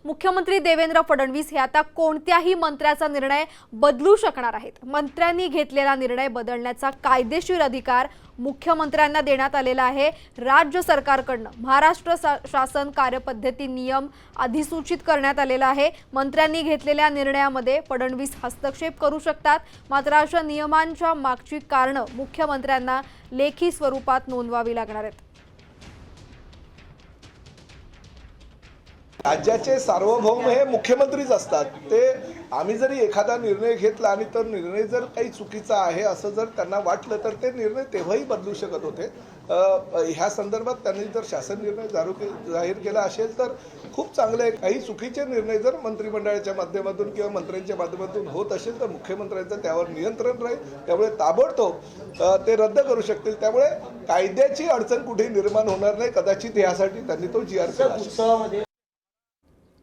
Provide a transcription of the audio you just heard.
मुख्यमंत्री देवेंद्र फडणवीस हे आता कोणत्याही मंत्र्याचा निर्णय बदलू शकणार आहेत। मंत्र्यांनी घेतलेला निर्णय बदलण्याचा कायदेशीर अधिकार मुख्यमंत्र्यांना देण्यात आलेला आहे। राज्य सरकारकडून महाराष्ट्र शासन कार्यपद्धती नियम अधिसूचित करण्यात आलेला आहे। मंत्र्यांनी घेतलेल्या निर्णयामध्ये फडणवीस हस्तक्षेप करू शकतात, मात्र अशा नियमांच्या मागची कारणं मुख्यमंत्र्यांना लेखी स्वरूपात नोंदवावी लागणार आहेत। राज्याचे सार्वभौम हे मुख्यमंत्रीच असतात। ते आम्ही जरी एखादा निर्णय घेतला आणि तो निर्णय जर काही चुकीचा आहे असं जर त्यांना वाटलं तर ते निर्णय तेव्हाही बदलू शकत होते। ह्या संदर्भात त्यांनी जर शासन निर्णय जाहीर केला असेल तर खूप चांगले। काही चुकीचे निर्णय जर मंत्रिमंडळाच्या माध्यमातून किंवा मंत्र्यांच्या माध्यमातून होत असेल तर मुख्यमंत्र्यांचं त्यावर नियंत्रण राहील, त्यामुळे ताबडतोब ते रद्द करू शकतील। त्यामुळे कायद्याची अडचण कुठेही निर्माण होणार नाही। कदाचित यासाठी त्यांनी तो GR केला।